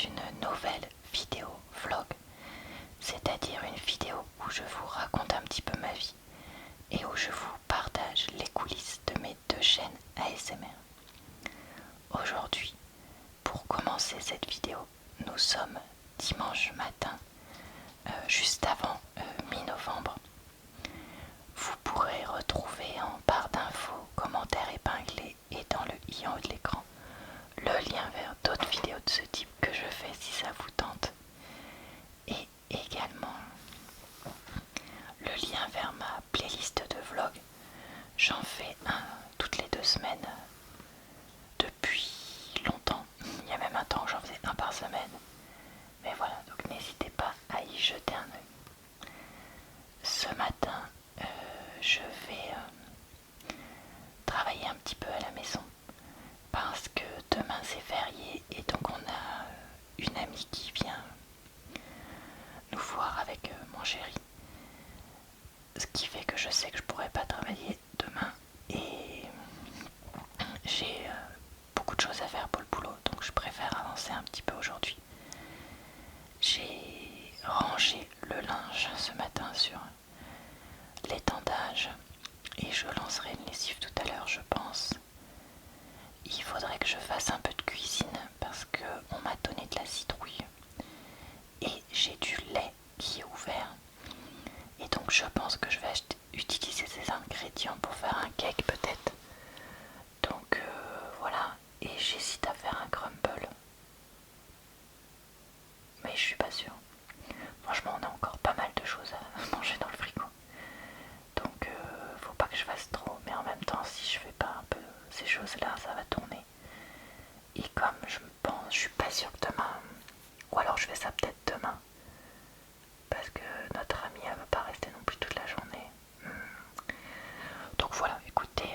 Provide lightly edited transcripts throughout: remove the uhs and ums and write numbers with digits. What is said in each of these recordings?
une nouvelle vidéo vlog, c'est-à-dire une vidéo où je vous raconte un petit peu ma vie et où je vous partage les coulisses de mes deux chaînes ASMR. Aujourd'hui, pour commencer cette vidéo, nous sommes dimanche matin, juste avant mi-novembre. Vous pourrez retrouver en barre d'infos, commentaires épinglés et dans le i en haut de l'écran le lien vers d'autres vidéos de ce type que je fais si ça vous tente, et également le lien vers ma playlist de vlogs. J'en fais un toutes les 2 semaines depuis longtemps. Il y a même un temps que j'en faisais un par semaine, mais voilà, donc n'hésitez pas à y jeter un œil. Ce matin, je vais travailler un petit peu à la maison parce que demain c'est férié et donc on a une amie qui vient nous voir avec mon chéri, ce qui fait que je sais que je pourrai pas travailler demain et j'ai beaucoup de choses à faire pour le boulot, donc je préfère avancer un petit peu aujourd'hui. J'ai rangé le linge ce matin sur l'étendage et je lancerai une lessive tout à l'heure, je pense. Il faudrait que je fasse un peu de cuisine parce qu'on m'a donné de la citrouille et j'ai du lait qui est ouvert, et donc je pense que je vais utiliser ces ingrédients pour faire un cake peut-être. Donc voilà, et j'hésite à faire un crumble, mais je suis pas sûre. Franchement, on a encore pas mal de choses à manger dans le frigo, donc faut pas que je fasse trop, mais en même temps si je fais pas un peu ces choses là ça va tourner. Et comme je suis pas sûre que demain, ou alors je fais ça peut-être demain, parce que notre amie elle va pas rester non plus toute la journée. Donc voilà, écoutez,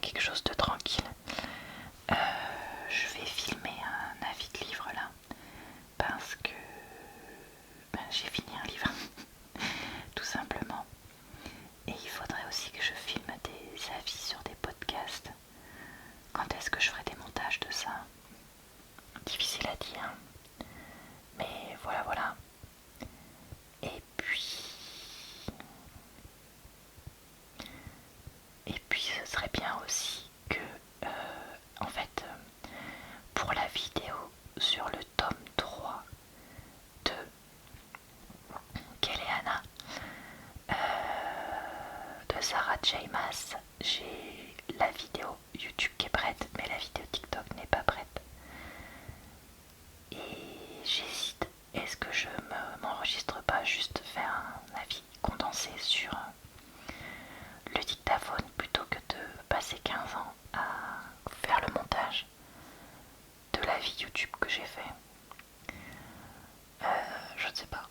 quelque chose de tranquille. Je vais filmer un avis de livre là, parce que j'ai fini un livre, tout simplement. Et il faudrait aussi que je filme des avis sur des podcasts. Quand est-ce que je ferai des montages de ça? Difficile à dire. Mais voilà, voilà. Et puis ce serait bien aussi que, en fait, pour la vidéo sur le tome 3 de Kelleana, de Sarah J. Maas, j'ai la vidéo YouTube qui est prête, mais la vidéo TikTok n'est pas prête. Et j'hésite, est-ce que je m'enregistre pas, juste faire un avis condensé sur le dictaphone plutôt que de passer 15 ans à faire le montage de la vie YouTube que j'ai fait. Je ne sais pas.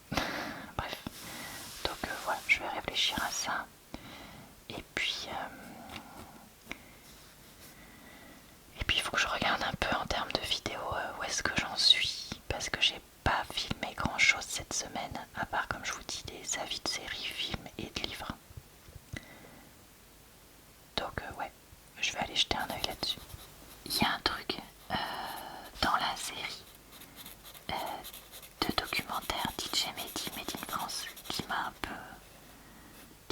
Bref. Donc voilà, je vais réfléchir à ça. Et puis il faut que je regarde un peu en termes de vidéos où est-ce que j'en suis, parce que j'ai pas filmé grand chose cette semaine, à part, comme je vous dis, des avis de séries, films et de livres. Donc ouais, je vais aller jeter un œil là-dessus. Il y a un truc dans la série de documentaire DJ Mehdi Made in France qui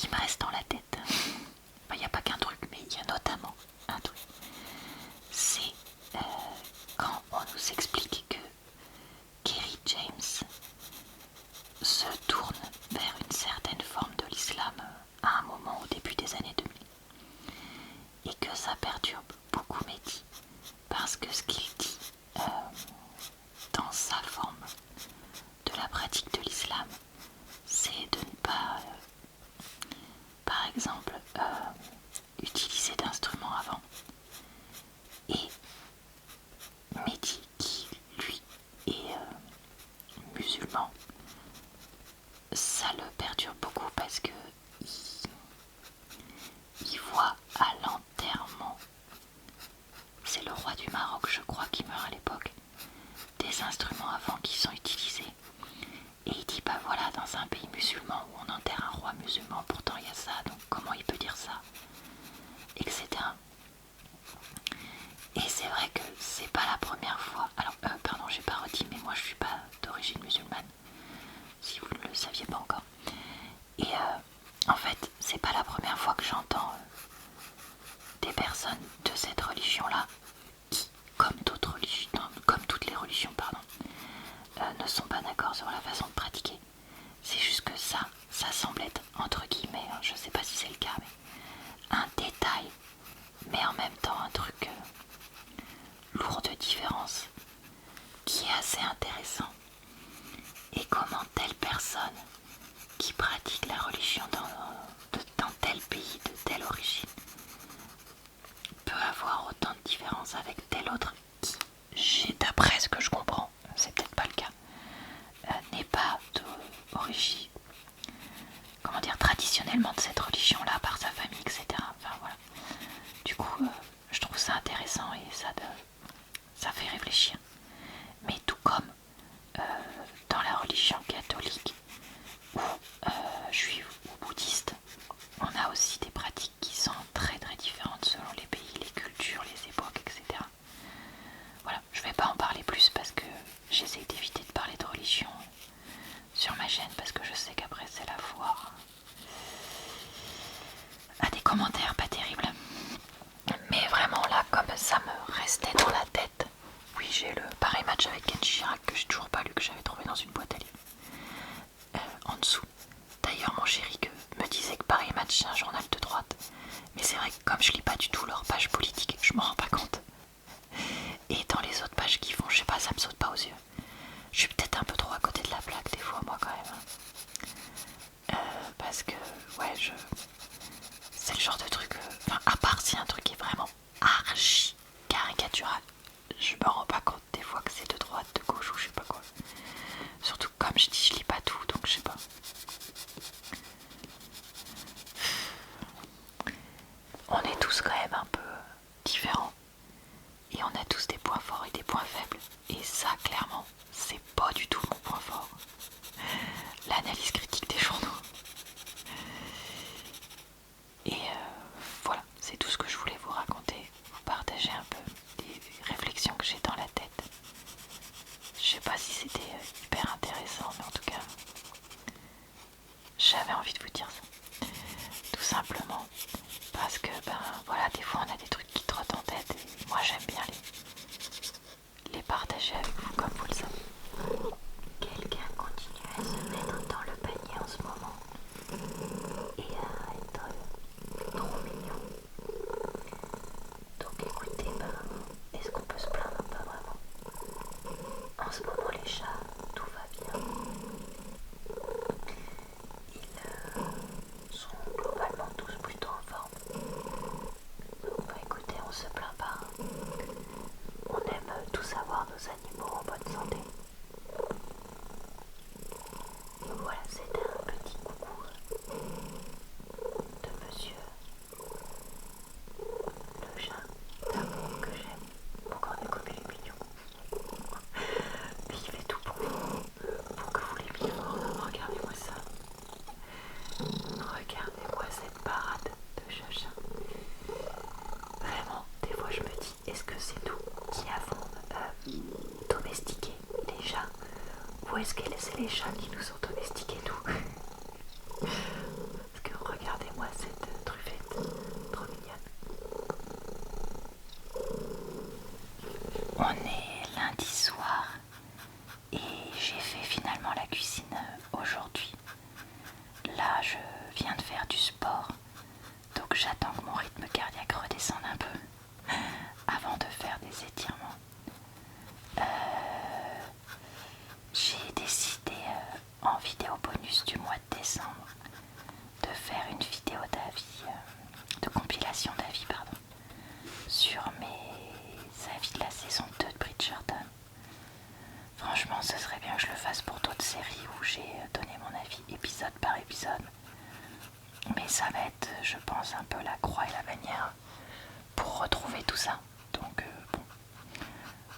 me reste dans la tête. Enfin, il n'y a pas qu'un truc, mais il y a notamment un truc. C'est quand on nous explique que Kerry James se tourne vers une certaine forme de l'islam à un moment au début des années 2000, et que ça perturbe beaucoup Mehdi parce que ce qu'il dit dans sa forme de la pratique de l'islam, c'est de ne pas par exemple utiliser d'instruments avant. Et Mehdi, qui lui est musulman, ça le perturbe beaucoup parce que il voit à l'enterrement, c'est le roi du Maroc je crois qui meurt à l'époque, des instruments avant qui sont utilisés, et il dit bah voilà, dans un pays musulman où on enterre un roi musulman, pourtant il y a ça, donc comment il peut dire ça, etc. Et c'est vrai que c'est pas la première fois. Alors pardon, j'ai pas saviez pas encore. Et en fait, c'est pas la première fois que j'entends des personnes de cette religion-là qui, comme d'autres religions, comme toutes les religions, pardon, ne sont pas d'accord sur la façon de pratiquer. C'est juste que ça semble être, entre guillemets, hein, je sais pas si c'est le cas, mais un détail, mais en même temps un truc lourd de différence, qui est assez intéressant. Et comment telle personne qui pratique la religion dans tel pays, de telle origine, peut avoir autant de différences avec tel autre qui, d'après ce que je comprends, c'est peut-être pas le cas, n'est pas d'origine, comment dire, traditionnellement de cette religion-là, par sa famille, etc. Enfin voilà. Du coup, je trouve ça intéressant et ça fait réfléchir. Mais tout comme dans la religion catholique ou juive ou bouddhiste, on a aussi des pratiques qui sont très très différentes selon les pays, les cultures, les époques, etc. Voilà, je vais pas en parler plus parce que j'essaie d'éviter de parler de religion sur ma chaîne parce que je sais qu'après c'est la foire à des commentaires pas terribles. Mais vraiment là, comme ça me restait dans la tête, oui, j'ai le pareil match avec Ken Chirac que j'ai toujours pas lu, que j'avais trouvé dans une boîte à livres. En dessous. D'ailleurs, mon chéri me disait que Paris Match c'est un journal de droite. Mais c'est vrai que comme je lis pas du tout leurs pages politiques, je m'en rends pas compte. Et dans les autres pages qu'ils font, je sais pas, ça me saute pas aux yeux. Je suis peut-être un peu trop à côté de la plaque des fois, moi quand même. Parce que, ouais, c'est le genre de truc. Enfin, à part si un truc est vraiment archi caricatural, je me rends pas compte des fois que c'est de droite, de gauche ou je sais pas quoi. Surtout comme je dis, je lis pas tout, donc je sais pas. On est tous quand même un peu différents. Et on a tous des points forts et des points faibles. Et ça, clairement, c'est pas du tout mon point fort. L'analyse critique des journaux. Et voilà, c'est tout ce que je voulais vous raconter. Vous partager un peu des réflexions que j'ai dans la tête. Je sais pas si c'était hyper intéressant, mais en tout cas, j'avais envie de vous dire ça. Tout simplement parce que, ben voilà, des fois on a des trucs qui trottent en tête et moi j'aime bien les partager avec vous comme vous le savez. Quelqu'un continue à se mettre dans le panier en ce moment et à être trop mignon. Donc écoutez, ben, est-ce qu'on peut se plaindre? Pas vraiment. En ce moment les chats, tout va bien. Ils sont globalement tous plutôt en forme. Donc bah écoutez, on se plaint pas. On aime tous avoir nos animaux en bonne santé. Donc voilà, c'était un petit coucou de monsieur le chat d'amour que j'aime. Encore des copains mignons. Mais il fait tout pour que vous l'aimiez. Regardez-moi ça. Regardez-moi cette parade de chacha. Vraiment, des fois je me dis, est-ce que c'est nous qui avons domestiqué les chats? Ou est-ce que c'est les chats qui nous ont domestiqués nous? Parce que regardez-moi cette truffette, trop mignonne. On est lundi soir et j'ai fait finalement la cuisine aujourd'hui. Là, je viens de faire du sport, donc j'attends que mon rythme cardiaque redescende un peu avant de faire des étirements. J'ai décidé en vidéo bonus du mois de décembre de faire une vidéo d'avis, de compilation d'avis, pardon, sur mes avis de la saison 2 de Bridgerton. Franchement, ce serait bien que je le fasse pour d'autres séries où j'ai donné mon avis épisode par épisode. Mais ça va être, je pense, un peu la croix et la bannière pour retrouver tout ça. Donc bon,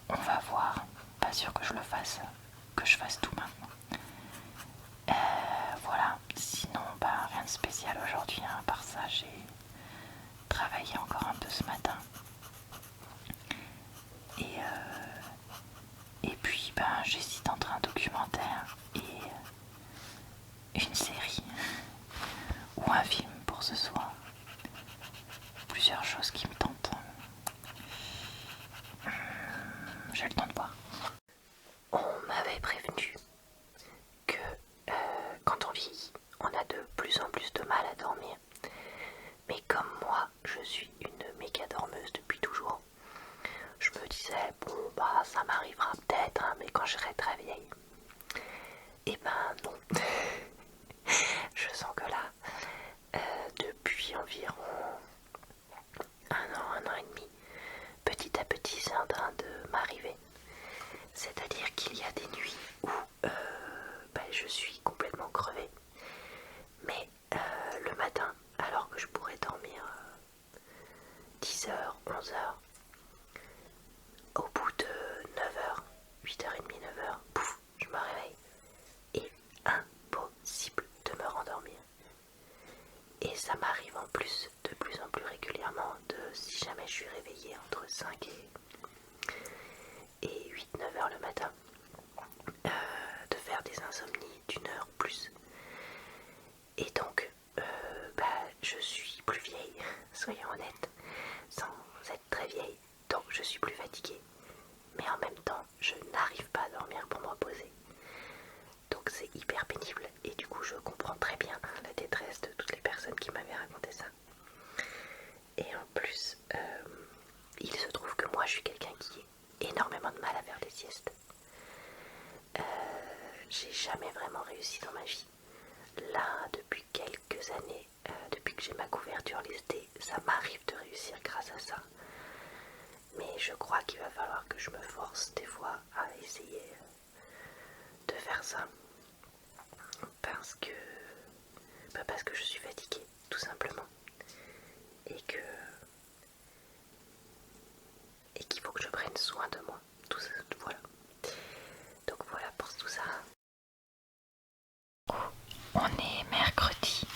on va voir. Pas sûr que je le fasse, que je fasse tout maintenant. Voilà, sinon bah, rien de spécial aujourd'hui, hein. À part ça, j'ai travaillé encore un peu ce matin. Et puis ben, j'hésite entre un documentaire et j'ai le temps de boire. On m'avait prévenu que quand on vieillit, on a de plus en plus de mal à dormir. Mais comme moi, je suis une méga dormeuse depuis toujours, je me disais, bon bah ça m'arrivera peut-être, hein, mais quand je serai très vieille. Et ben non. Je sens que là, depuis environ un an et demi, petit à petit c'est en train de m'arriver. C'est-à-dire qu'il y a des nuits où je suis complètement crevée. Mais le matin, alors que je pourrais dormir 10h, 11h, au bout de 9h, 8h30, 9h, pouf, je me réveille. Et impossible de me rendormir. Et ça m'arrive en plus de plus en plus régulièrement si jamais je suis réveillée entre 5 et 8-9 heures le matin, de faire des insomnies d'une heure plus. Et donc, je suis plus vieille, soyons honnêtes, sans être très vieille, donc je suis plus fatiguée. Mais en même temps, je n'arrive pas à dormir pour me reposer. Donc c'est hyper pénible et du coup je comprends très bien la détresse de toutes les personnes qui m'avaient raconté ça. Et en plus, il se trouve que moi je suis quelqu'un qui a énormément de mal à faire des siestes. J'ai jamais vraiment réussi dans ma vie. Là, depuis quelques années, depuis que j'ai ma couverture lestée, ça m'arrive de réussir grâce à ça. Mais je crois qu'il va falloir que je me force des fois à essayer de faire ça. Parce que je suis fatiguée, tout simplement. Et qu'il faut que je prenne soin de moi. Tout ça, voilà. Donc voilà pour tout ça. On est mercredi.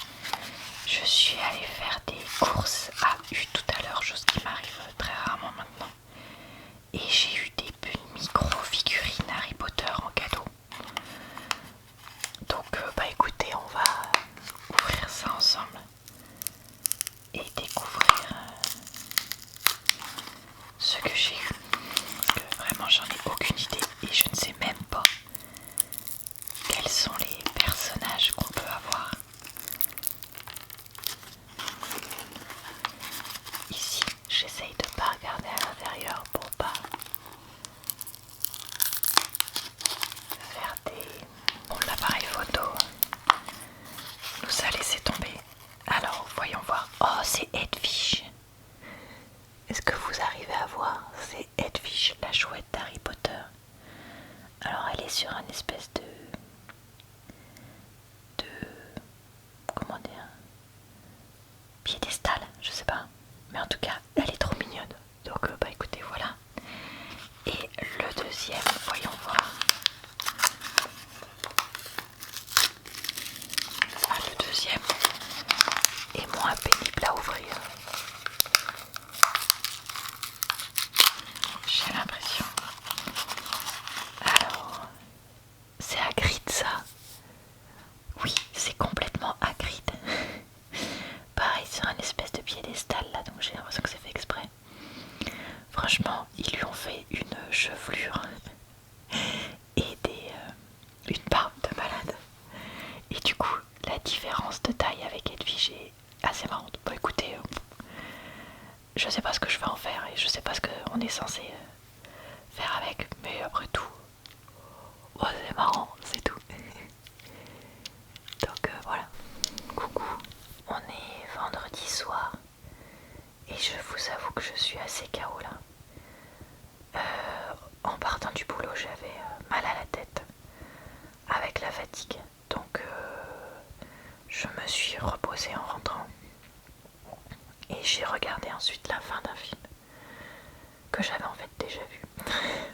Je suis allée faire des courses à U tout à l'heure, chose qui m'arrive très rarement maintenant. Et j'ai eu des micro-figurines Harry Potter en cadeau. Donc écoutez, on va ouvrir ça ensemble et découvrir ce que j'ai eu. Parce que vraiment j'en ai aucune idée et je ne sais même pas quels sont les personnages qu'on peut avoir. Ici, j'essaye de pas regarder à l'intérieur pour pas faire des... Bon, l'appareil photo nous a laissé tomber. Alors, voyons voir. Oh, c'est Hedwig. Est-ce que vous arrivez à voir? C'est Hedwig, la chouette d'Harry Potter. Alors, elle est sur un espèce de comment dire, piédestal, je sais pas. Mais en tout cas, elle est trop mignonne. Donc, écoutez, voilà. Et le deuxième, voyons voir. Ah, le deuxième est moins pénible à ouvrir. J'ai l'impression. Alors, c'est Hagrid ça? Oui, c'est complètement Hagrid. Pareil sur un espèce de piédestal là, donc j'ai l'impression que c'est fait exprès. Franchement, ils lui ont fait une chevelure et une barbe de malade. Et du coup, la différence de taille avec Hedwig est assez marrante. Bon écoutez, je sais pas ce que je vais en faire et je sais pas ce qu'on est censé faire avec, mais après tout, c'est marrant, c'est tout. Donc voilà, coucou. On est vendredi soir et je vous avoue que je suis assez KO là. En partant du boulot, j'avais mal à la tête avec la fatigue, donc je me suis reposée en rentrant et j'ai regardé ensuite la fin d'un film que j'avais en fait déjà vu.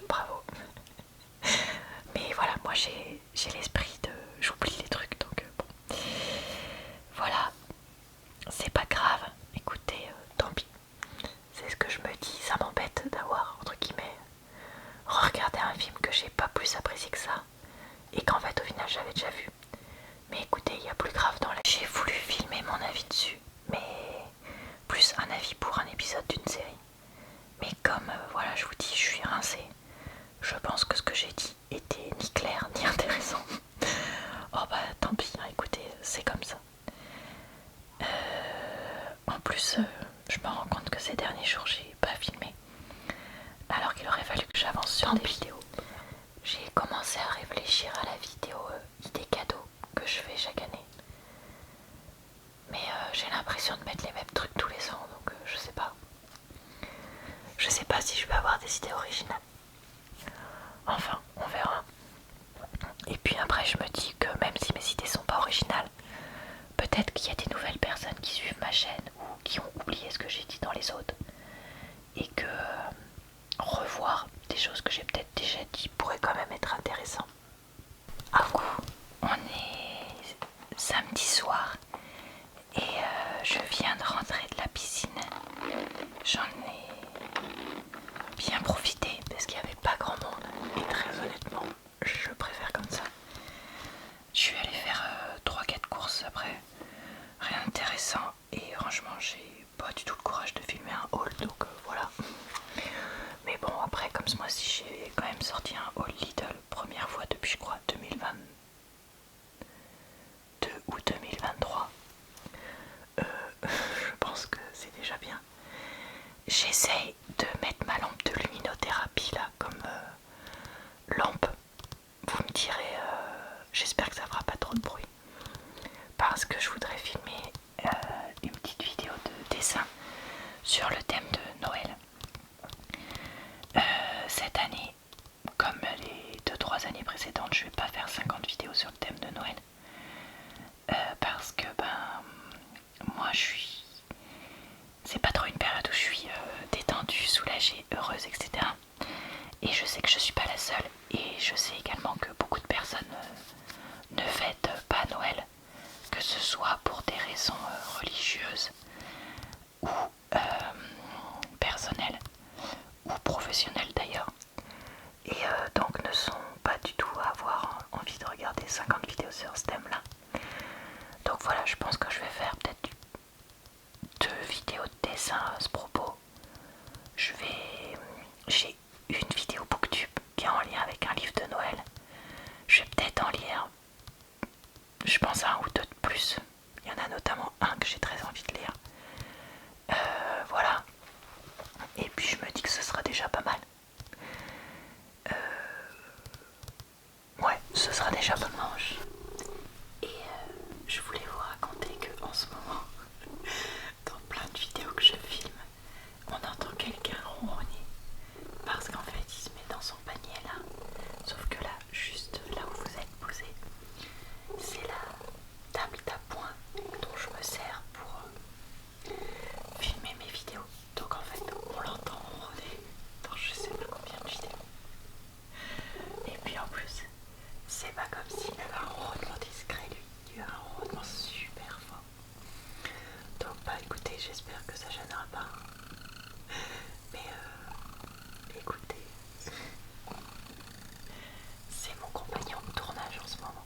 Bravo. Mais voilà, moi j'ai l'esprit de... j'oublie les trucs, donc bon. Voilà, c'est pas grave, écoutez, tant pis. C'est ce que je me dis, ça m'embête d'avoir, entre guillemets, regardé un film que j'ai pas plus apprécié que ça, et qu'en fait au final j'avais déjà vu. Mais écoutez, il y a plus grave dans la... J'ai voulu filmer mon avis dessus, mais plus un avis pour un épisode d'une série. Mais comme, voilà, je vous dis, je suis rincée, je pense que ce que j'ai dit était ni clair ni intéressant. Oh bah tant pis, hein, écoutez, c'est comme ça. En plus, je me rends compte que ces derniers jours, j'ai pas filmé. Alors qu'il aurait fallu que j'avance sur des vidéos. J'ai commencé à réfléchir à la vidéo idée cadeau que je fais chaque année. Mais j'ai l'impression de mettre les mêmes trucs tous les ans, donc je sais pas. Je sais pas si je vais avoir des idées originales. Enfin, on verra. Et puis après, je me dis que même si mes idées sont pas originales, peut-être qu'il y a des nouvelles personnes qui suivent ma chaîne ou qui ont oublié ce que j'ai dit dans les autres. Et que revoir des choses que j'ai peut-être déjà dit pourrait quand même être intéressant. À coup, on est samedi soir et je viens de rentrer de la piscine. J'en ai bien profité parce qu'il n'y avait pas grand monde et très honnêtement, je préfère comme ça. Je suis allée faire 3-4 courses après, rien d'intéressant et franchement j'ai pas du tout le courage de filmer un haul donc voilà. Mais bon après comme ce mois-ci j'ai quand même sorti un haul Lidl, première fois depuis je crois 2022 ou 2023. Je pense que c'est déjà bien. J'essaye de mettre ma lampe de luminothérapie là comme lampe. Vous me direz, j'espère que ça fera pas trop de bruit. Parce que je voudrais filmer une petite vidéo de dessin sur le thème de Noël. Cette année, comme les 2-3 années précédentes, je vais pas faire 50 vidéos sur le thème de Noël. Parce que moi je suis... C'est pas trop une période où je suis détendue, soulagée, heureuse, etc. Et je sais que je suis pas la seule. Et je sais également que beaucoup de personnes ne fêtent pas Noël, que ce soit pour des raisons religieuses ou personnelles ou professionnelles d'ailleurs. Et donc ne sont pas du tout à avoir envie de regarder 50 vidéos sur ce thème-là. Donc voilà, je pense que je vais faire peut-être 2 vidéos de dessin à ce propos. J'ai une vidéo Booktube qui est en lien avec un livre de Noël. Je vais peut-être en lire, je pense à 1 ou 2 de plus. Il y en a notamment un que j'ai très envie de lire. Voilà. Et puis je me dis que ce sera déjà pas mal. Ouais, ce sera déjà pas mal. Et je voulais vous raconter que en ce moment, dans plein de vidéos que je filme, on entend quelqu'un ronronner. Parce qu'en fait, il se met dans son panier là. Sauf que là, juste là où vous êtes posé, c'est la table d'appoint dont je me sers pour filmer mes vidéos. Donc en fait, on l'entend ronronner dans je sais pas combien de vidéos. Et puis en plus, c'est pas comme s'il avait un ronronnement discret, lui. Il a un ronronnement super fort. Donc bah écoutez, j'espère que ça gênera pas. Mais écoutez, c'est mon compagnon de tournage en ce moment.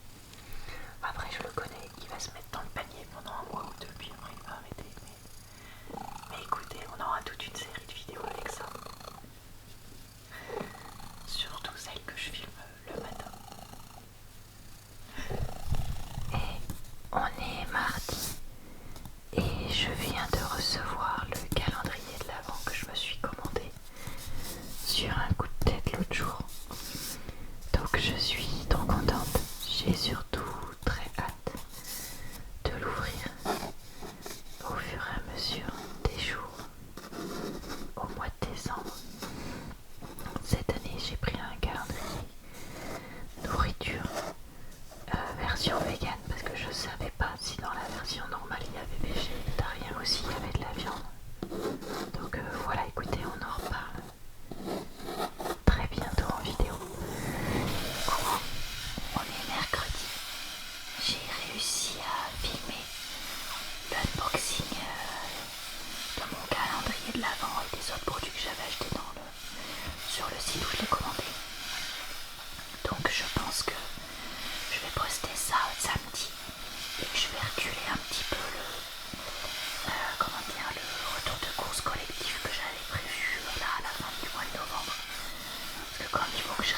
Après je le connais, il va se mettre dans le panier pendant 1 mois ou 2, puis après il va arrêter. Mais écoutez, on aura toute une série de vidéos avec ça. Surtout celles que je filme le matin. Et on est mardi. Et je viens de recevoir le calendrier de l'Avent que je me suis commandé sur un coup de tête l'autre jour. Donc je suis trop contente. J'ai surtout très hâte de l'ouvrir au fur et à mesure des jours au mois de décembre. Cette année j'ai pris un calendrier nourriture version vegan parce que je savais pas si dans la version normale il y avait végétarien aussi, il y avait de la viande. Donc voilà, écoutez, on en reparle très bientôt en vidéo. Coucou, on est mercredi. J'ai réussi à filmer l'unboxing de mon calendrier de l'Avent et des autres produits que j'avais achetés sur le site où je l'ai commandé. Donc je pense que je vais poster ça samedi et que je vais reculer un petit peu le retour de course collectif que j'avais prévu là à la fin du mois de novembre. Parce que comme il faut que je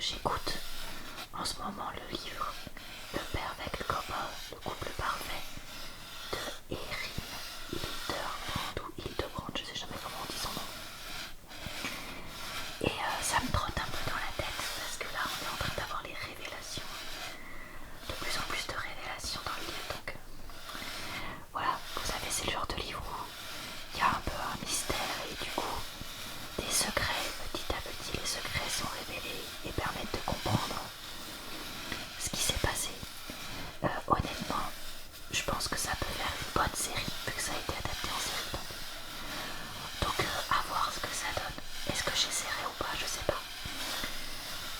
j'écoute en ce moment le livre Le Perfect Couple, le couple parfait de Erin Hildebrand ou Hildebrand, je sais jamais comment on dit son nom. Et ça me trotte un peu dans la tête parce que là on est en train d'avoir les révélations, de plus en plus de révélations dans le livre. Donc voilà, vous savez, c'est le genre de livre où il y a un peu un mystère et du coup des secrets, petit à petit les secrets sont révélés et permettent de comprendre ce qui s'est passé. Honnêtement, je pense que ça peut faire une bonne série vu que ça a été adapté en série. Donc à voir ce que ça donne. Est-ce que j'essaierai ou pas, je sais pas.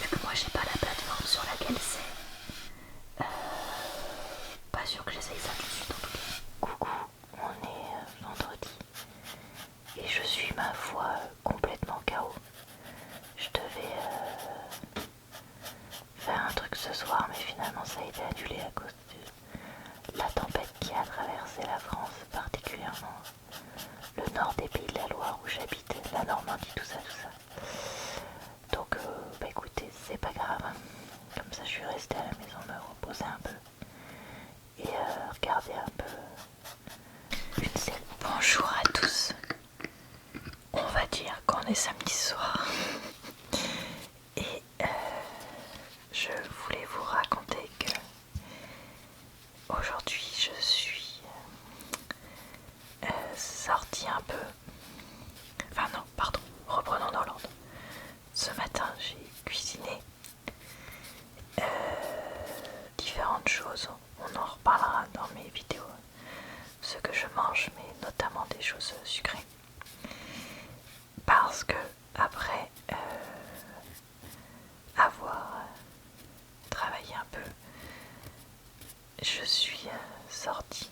Vu que moi j'ai pas la plateforme sur laquelle c'est, pas sûr que j'essaye ça tout de suite en tout cas. Coucou, on est vendredi et je suis ma foi complètement KO. Je devais faire un truc ce soir mais finalement ça a été annulé à cause de la tempête qui a traversé la France, particulièrement le nord des Pays de la Loire où j'habite, la Normandie, tout ça. Donc bah écoutez, c'est pas grave, comme ça je suis restée à la maison me reposer un peu et regarder un peu une série. Bonjour à tous, on va dire qu'on est samedi soir et je voulais vous raconter que aujourd'hui je suis sortie un peu, enfin non, pardon, reprenons dans l'ordre. Ce matin j'ai cuisiné différentes choses, on en reparlera dans mes vidéos, ce que je mange, mais notamment des choses sucrées. Parce que après avoir travaillé un peu, je suis sortie